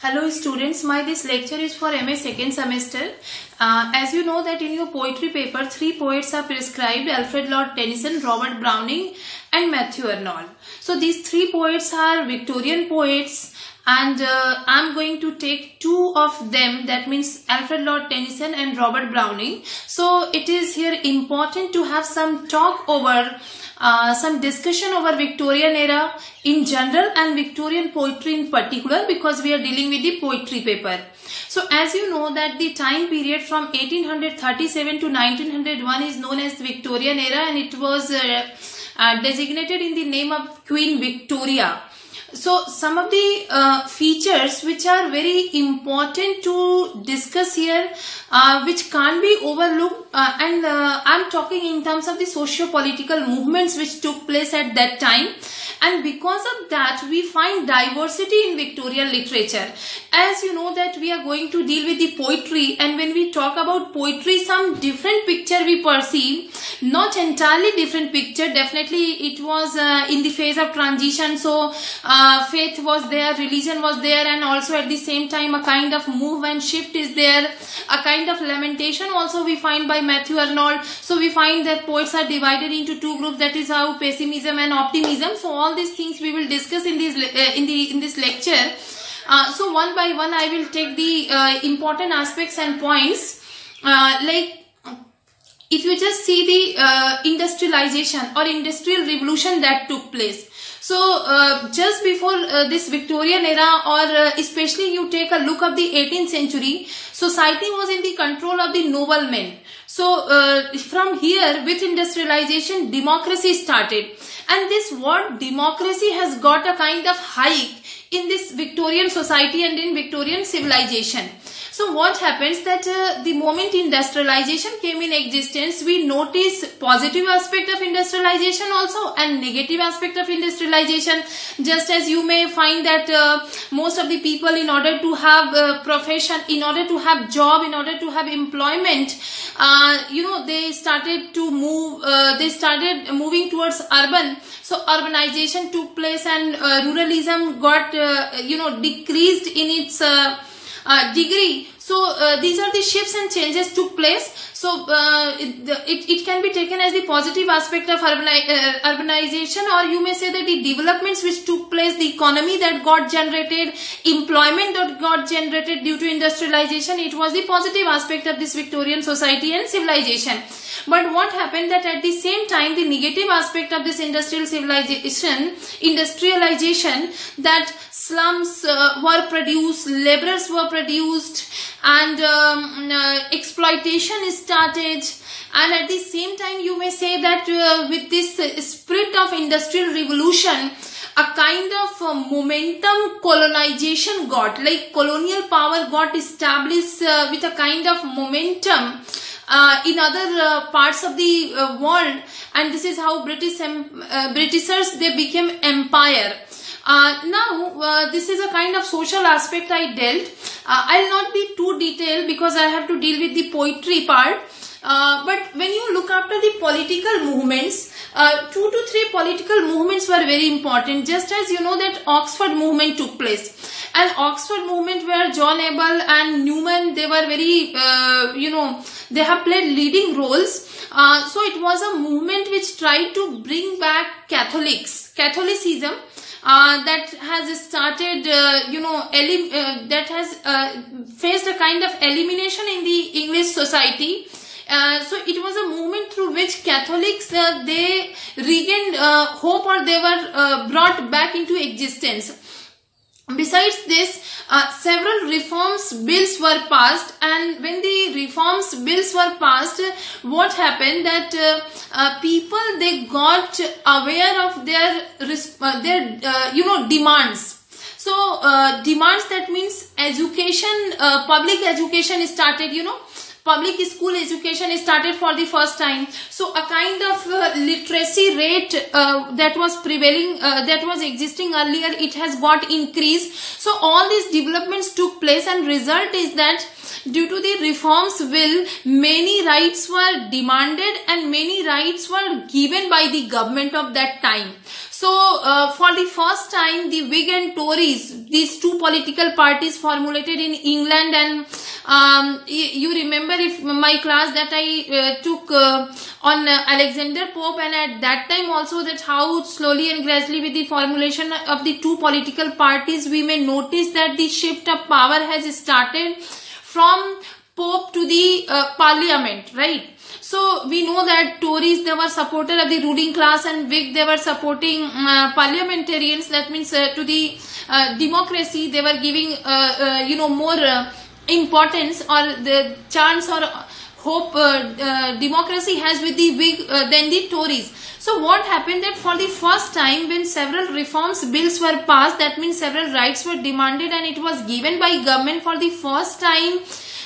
Hello students, this lecture is for M.A. second semester. As you know that in your poetry paper, 3 poets are prescribed: Alfred Lord Tennyson, Robert Browning and Matthew Arnold. So these 3 poets are Victorian poets, and I am going to take 2 of them, that means Alfred Lord Tennyson and Robert Browning. So it is here important to have some talk over some discussion over Victorian era in general and Victorian poetry in particular, because we are dealing with the poetry paper. So as you know that the time period from 1837 to 1901 is known as the Victorian era, and it was designated in the name of Queen Victoria. So some of the features which are very important to discuss here, which can't be overlooked, and I'm talking in terms of the socio-political movements which took place at that time, and because of that we find diversity in Victorian literature. As you know that we are going to deal with the poetry, and when we talk about poetry, some different picture we perceive, not entirely different picture. Definitely it was in the phase of transition, so faith was there, religion was there, and also at the same time a kind of move and shift is there, a kind of lamentation also we find by Matthew Arnold. So we find that poets are divided into 2 groups, that is how pessimism and optimism. So all these things we will discuss in this lecture. So one by one I will take the important aspects and points. Like if you just see the industrialization or industrial revolution that took place. So just before this Victorian era, or especially you take a look of the 18th century, society was in the control of the noblemen. So from here, with industrialization, democracy started, and this word democracy has got a kind of hike in this Victorian society and in Victorian civilization. So what happens that the moment industrialization came in existence, we notice positive aspect of industrialization also and negative aspect of industrialization. Just as you may find that most of the people, in order to have profession, in order to have job, in order to have employment, they started to move, they started moving towards urban. So urbanization took place, and ruralism got decreased in its degree. So these are the shifts and changes took place. So it can be taken as the positive aspect of urbanization, or you may say that the developments which took place, the economy that got generated, employment that got generated due to industrialization, it was the positive aspect of this Victorian society and civilization. But what happened that at the same time, the negative aspect of this industrialization, that slums were produced, laborers were produced, and exploitation started. And at the same time, you may say that with this spirit of industrial revolution, a kind of momentum colonization got, like colonial power got established with a kind of momentum in other parts of the world, and this is how Britishers, they became empire. Now this is a kind of social aspect I dealt. I'll not be too detailed because I have to deal with the poetry part. But when you look after the political movements, 2 to 3 political movements were very important. Just as you know that Oxford movement took place, and Oxford movement where John Abel and Newman, they were very they have played leading roles. So it was a movement which tried to bring back Catholicism, that has started, that has faced a kind of elimination in the English society. So it was a movement through which Catholics, they regained hope, or they were brought back into existence. Besides this, several reforms bills were passed, and when the reforms bills were passed, what happened that people, they got aware of their demands. So demands, that means education, public education started, public school education is started for the first time. So a kind of literacy rate that was prevailing, that was existing earlier, it has got increased. So all these developments took place, and result is that due to the reforms bill, many rights were demanded and many rights were given by the government of that time. So for the first time, the Whig and Tories, these two political parties formulated in England, and you remember if my class that I took on Alexander Pope, and at that time also that how slowly and gradually with the formulation of the two political parties, we may notice that the shift of power has started from Pope to the Parliament, right? So we know that Tories, they were supporter of the ruling class, and Whig, they were supporting parliamentarians. That means to the democracy, they were giving more importance, or the chance or hope democracy has with the Whig than the Tories. So what happened that for the first time, when several reforms bills were passed, that means several rights were demanded and it was given by government, for the first time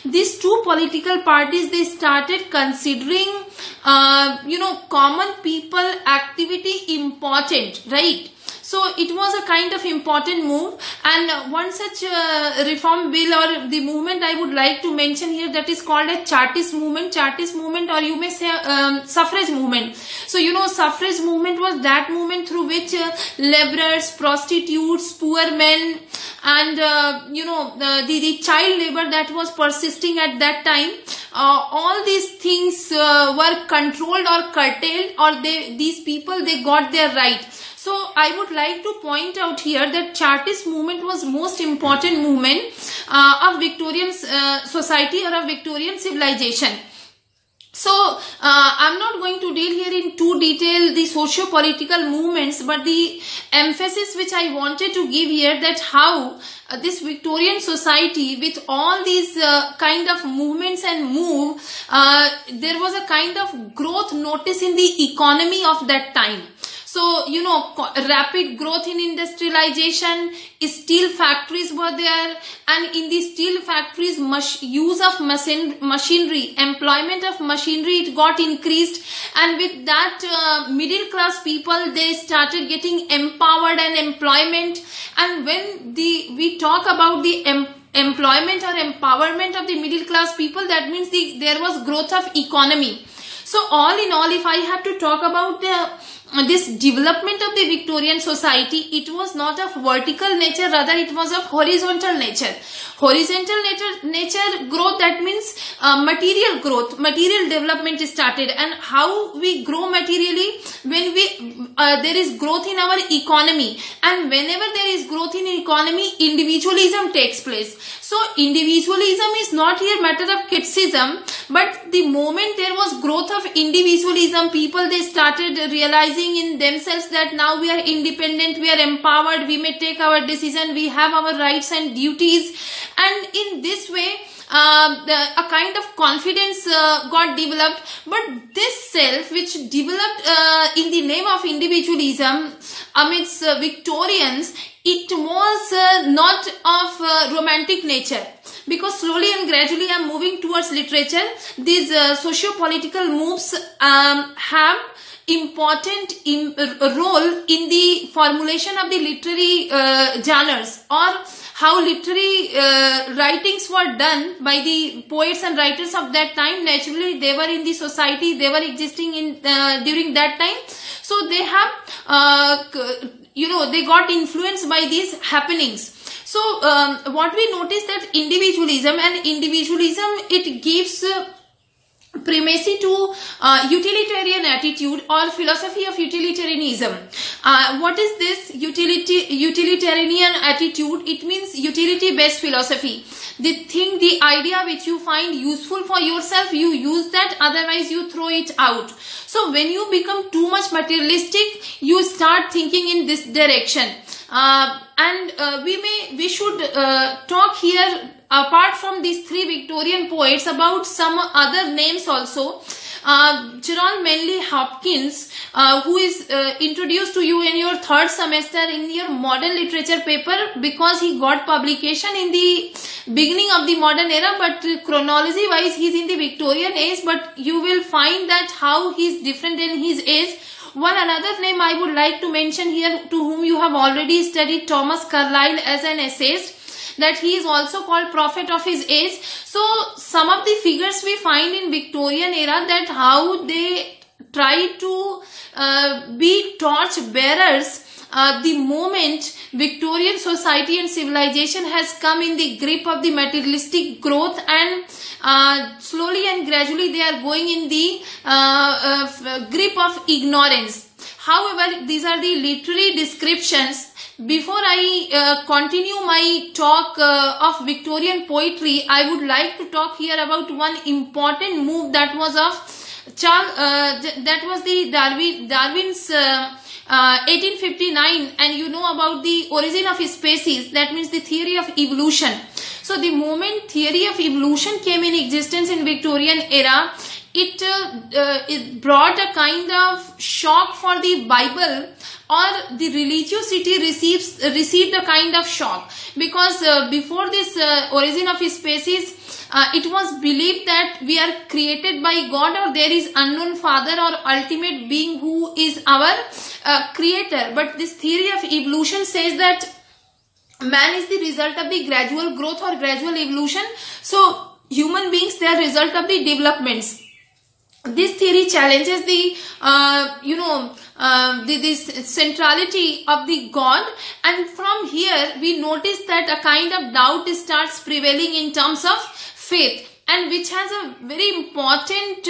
these two political parties, they started considering common people activity important, right? So it was a kind of important move, and one such reform bill or the movement I would like to mention here, that is called a Chartist movement, or you may say suffrage movement. So suffrage movement was that movement through which laborers, prostitutes, poor men, and the child labor that was persisting at that time, all these things were controlled or curtailed, or these people, they got their right. So I would like to point out here that Chartist movement was most important movement of Victorian society or of Victorian civilization. So I'm not going to deal here in too detail the socio-political movements, but the emphasis which I wanted to give here, that how this Victorian society with all these kind of movements and there was a kind of growth notice in the economy of that time. So, rapid growth in industrialization, steel factories were there, and in the steel factories, use of machinery, employment of machinery, it got increased, and with that middle class people, they started getting empowered and employment. And when we talk about the employment or empowerment of the middle class people, that means there was growth of economy. So all in all, if I have to talk about this development of the Victorian society, it was not of vertical nature, rather it was of horizontal nature. Horizontal nature growth, that means material growth, material development started. And how we grow materially? When there is growth in our economy, and whenever there is growth in economy, individualism takes place. So individualism is not here matter of criticism, but the moment there was growth of individualism, people, they started realizing in themselves that now we are independent, we are empowered, we may take our decision, we have our rights and duties, and in this way a kind of confidence got developed. But this self which developed in the name of individualism amidst Victorians, it was not of romantic nature, because slowly and gradually I am moving towards literature. These socio-political moves have important role in the formulation of the literary genres, or how literary writings were done by the poets and writers of that time. Naturally, they were in the society, they were existing in during that time. So they have, they got influenced by these happenings. So what we notice that individualism, it gives primacy to utilitarian attitude or philosophy of utilitarianism. What is this utilitarian attitude? It means utility based philosophy. The idea which you find useful for yourself, you use that, otherwise you throw it out. So when you become too much materialistic, you start thinking in this direction. We should talk here, apart from these three Victorian poets, about some other names also. Gerald Manley Hopkins, who is introduced to you in your third semester in your modern literature paper, because he got publication in the beginning of the modern era, but chronology wise he is in the Victorian age, but you will find that how he is different in his age. One another name I would like to mention here, to whom you have already studied, Thomas Carlyle as an essayist, that he is also called prophet of his age. So some of the figures we find in Victorian era, that how they try to be torch bearers the moment Victorian society and civilization has come in the grip of the materialistic growth, and slowly and gradually they are going in the grip of ignorance. However, these are the literary descriptions. Before I continue my talk of Victorian poetry, I would like to talk here about one important move that was of that was the Darwin's 1859, and you know about the origin of species, that means the theory of evolution. So the moment theory of evolution came in existence in Victorian era, it brought a kind of shock for the Bible, or the religiosity received a kind of shock, because before this origin of species, it was believed that we are created by God, or there is unknown father or ultimate being who is our creator. But this theory of evolution says that man is the result of the gradual growth or gradual evolution. So human beings, they are result of the developments. This theory challenges the this centrality of the God, and from here we notice that a kind of doubt starts prevailing in terms of faith, and which has a very important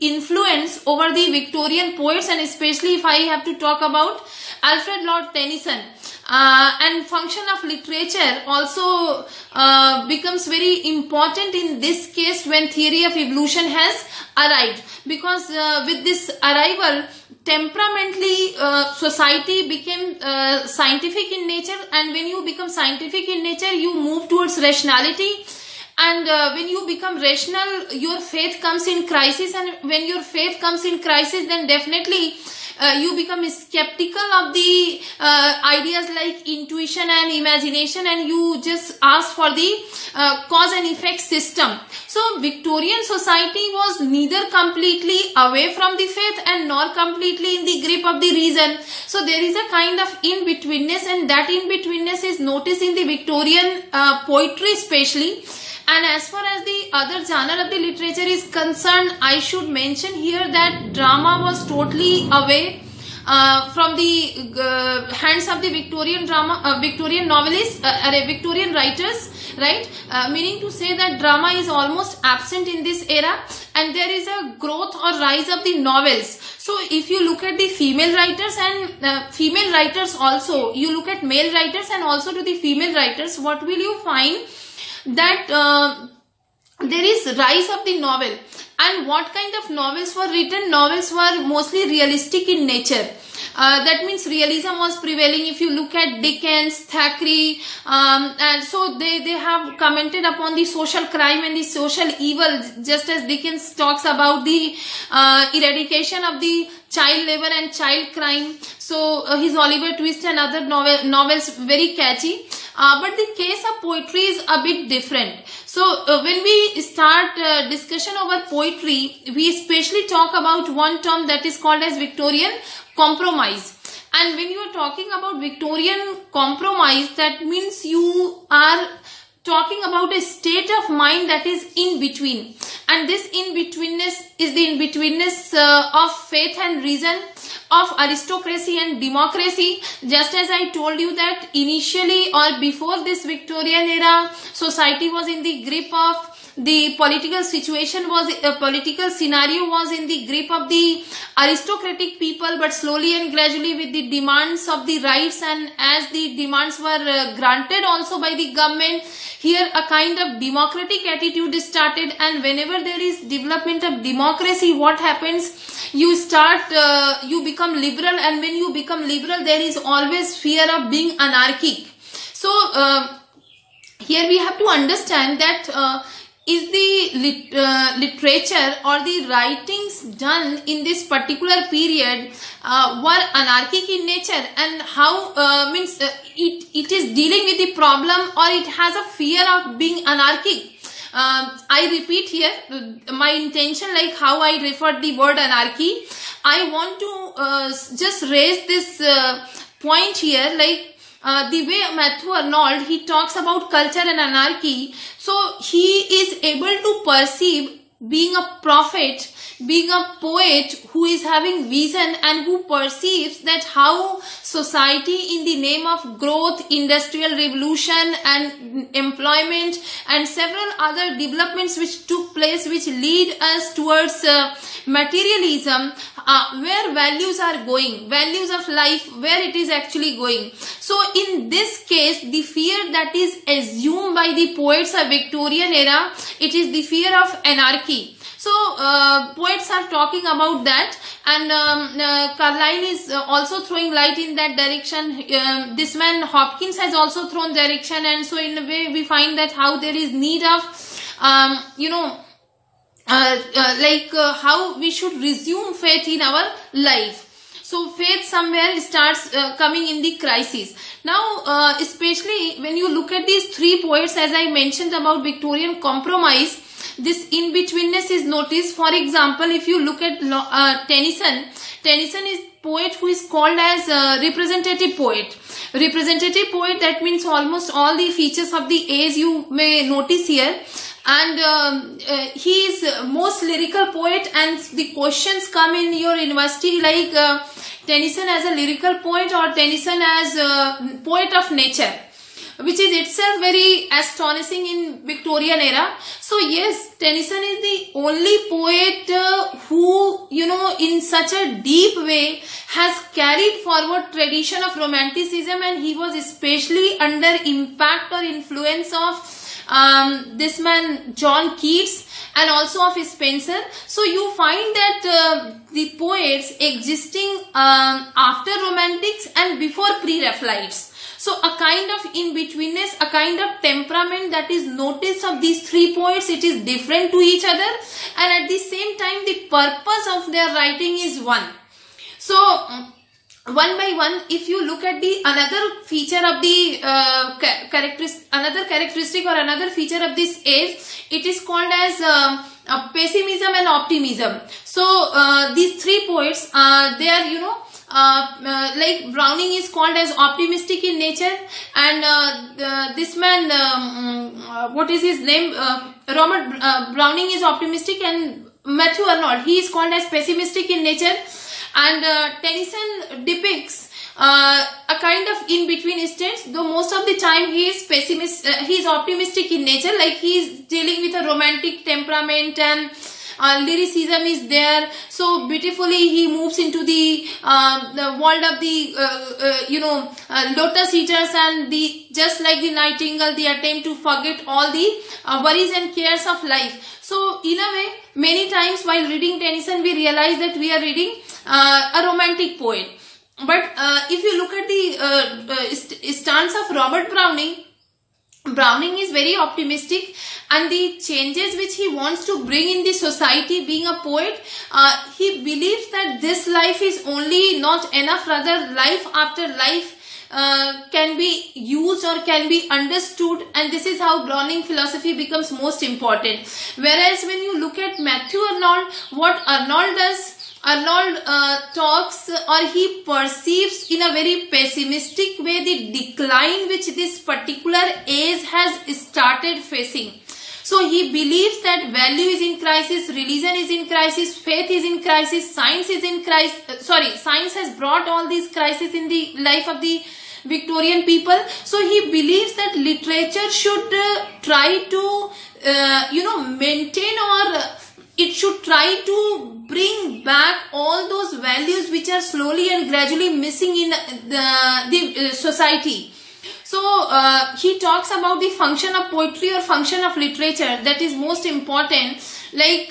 influence over the Victorian poets, and especially if I have to talk about Alfred Lord Tennyson. And function of literature also becomes very important in this case when theory of evolution has arrived, because with this arrival, temperamentally society became scientific in nature, and when you become scientific in nature, you move towards rationality. And when you become rational, your faith comes in crisis, and when your faith comes in crisis, then definitely you become skeptical of the ideas like intuition and imagination, and you just ask for the cause and effect system. So Victorian society was neither completely away from the faith and nor completely in the grip of the reason. So there is a kind of in-betweenness, and that in-betweenness is noticed in the Victorian poetry especially. And as far as the other genre of the literature is concerned, I should mention here that drama was totally away from the hands of the Victorian novelists, Victorian writers, right? Meaning to say that drama is almost absent in this era, and there is a growth or rise of the novels. So if you look at the female writers and female writers also, you look at male writers and also to the female writers, what will you find? That there is rise of the novel. And what kind of novels were written? Novels were mostly realistic in nature. That means realism was prevailing. If you look at Dickens, Thackeray, and so they have commented upon the social crime and the social evil, just as Dickens talks about the eradication of the child labor and child crime. So his Oliver Twist and other novels very catchy. But the case of poetry is a bit different. So when we start discussion over poetry, we especially talk about one term that is called as Victorian compromise. And when you are talking about Victorian compromise, that means you are talking about a state of mind that is in between. And this in-betweenness is the in-betweenness of faith and reason, of aristocracy and democracy. Just as I told you that initially or before this Victorian era, society was in the grip of the political situation, was a political scenario was in the grip of the aristocratic people, but slowly and gradually with the demands of the rights, and as the demands were granted also by the government, here a kind of democratic attitude started. And whenever there is development of democracy, what happens? You become liberal, and when you become liberal, there is always fear of being anarchic. So here we have to understand that is the literature or the writings done in this particular period were anarchic in nature, and how means it is dealing with the problem, or it has a fear of being anarchic. I repeat here my intention, like how I referred the word anarchy. I want to just raise this point here, like the way Matthew Arnold, he talks about culture and anarchy. So he is able to perceive being a prophet, being a poet who is having vision and who perceives that how society in the name of growth, industrial revolution and employment and several other developments which took place, which lead us towards materialism, where values are going, values of life, where it is actually going. So in this case, the fear that is assumed by the poets of Victorian era, it is the fear of anarchy. So poets are talking about that, and Carlyle is also throwing light in that direction. This man Hopkins has also thrown direction, and so in a way we find that how there is need of how we should resume faith in our life. So faith somewhere starts coming in the crisis. Now especially when you look at these three poets, as I mentioned about Victorian compromise, this in-betweenness is noticed. For example, if you look at Tennyson is poet who is called as representative poet. Representative poet, that means almost all the features of the age you may notice here. And he is most lyrical poet, and the questions come in your university like Tennyson as a lyrical poet or Tennyson as a poet of nature, which is itself very astonishing in Victorian era. So yes, Tennyson is the only poet who, in such a deep way has carried forward tradition of romanticism, and he was especially under impact or influence of this man John Keats and also of Spencer. So you find that the poets existing after romantics and before pre-Raphaelites. So a kind of in-betweenness, a kind of temperament that is noticed of these three poets, it is different to each other, and at the same time the purpose of their writing is one. So one by one, if you look at the another feature of the another characteristic or another feature of this age, it is called as pessimism and optimism. So these three poets, they are like Browning is called as optimistic in nature, and this man, what is his name, Robert Browning is optimistic, and Matthew Arnold, he is called as pessimistic in nature. And Tennyson depicts a kind of in-between states, though most of the time he is optimistic in nature, like he is dealing with a romantic temperament, and lyricism is there. So beautifully he moves into the world of the lotus eaters, and just like the nightingale, the attempt to forget all the worries and cares of life. So in a way, many times while reading Tennyson, we realize that we are reading a romantic poet. But if you look at the stance of Robert Browning, Browning is very optimistic, and the changes which he wants to bring in the society, being a poet, he believes that this life is only not enough, rather life after life can be used or can be understood, and this is how Browning philosophy becomes most important. Whereas when you look at Matthew Arnold, what Arnold does, Arnold talks or he perceives in a very pessimistic way the decline which this particular age has started facing. So he believes that value is in crisis, religion is in crisis, faith is in crisis, science is in crisis. Science has brought all these crises in the life of the Victorian people. So he believes that literature should try to maintain, or it should try to bring back all those values which are slowly and gradually missing in the society. So he talks about the function of poetry or function of literature, that is most important, like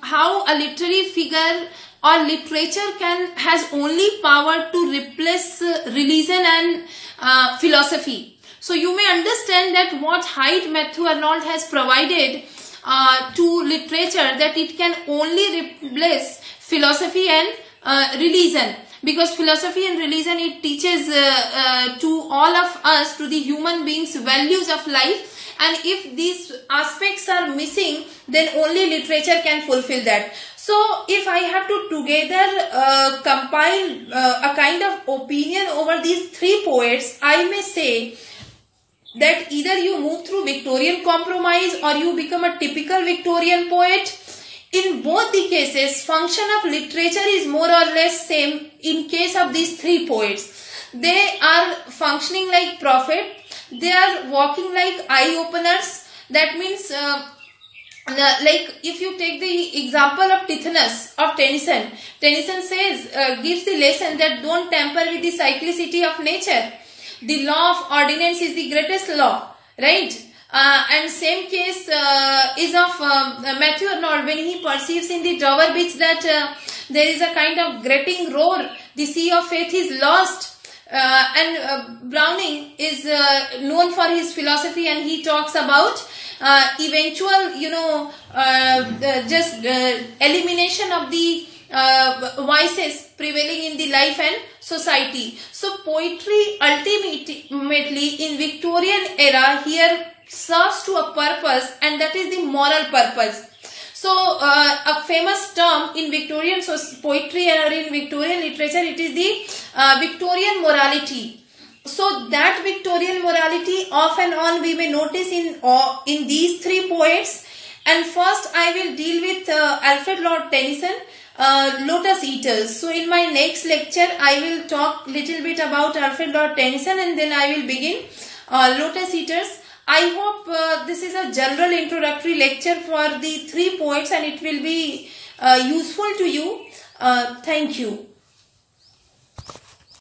how a literary figure or literature has only power to replace religion and philosophy. So you may understand that what height Matthew Arnold has provided to literature, that it can only replace philosophy and religion, because philosophy and religion, it teaches to all of us, to the human beings, values of life, and if these aspects are missing, then only literature can fulfill that. So if I have to together compile a kind of opinion over these three poets, I may say that either you move through Victorian compromise or you become a typical Victorian poet. In both the cases, function of literature is more or less same in case of these three poets. They are functioning like prophet. They are walking like eye-openers. That means like if you take the example of Tithonus of Tennyson says, gives the lesson that don't tamper with the cyclicity of nature. The law of ordinance is the greatest law, right? And same case is of Matthew Arnold when he perceives in the Dover Beach that there is a kind of grating roar. The sea of faith is lost. And Browning is known for his philosophy, and he talks about eventual, elimination of the vices prevailing in the life and society. So poetry ultimately in Victorian era here serves to a purpose, and that is the moral purpose. So a famous term in Victorian poetry or in Victorian literature, it is the Victorian morality. So that Victorian morality off and on we may notice in these three poets. And first I will deal with Alfred Lord Tennyson, Lotus Eaters. So in my next lecture I will talk little bit about Alfred Lord Tennyson, and then I will begin Lotus Eaters. I hope this is a general introductory lecture for the three poets, and it will be useful to you. Thank you.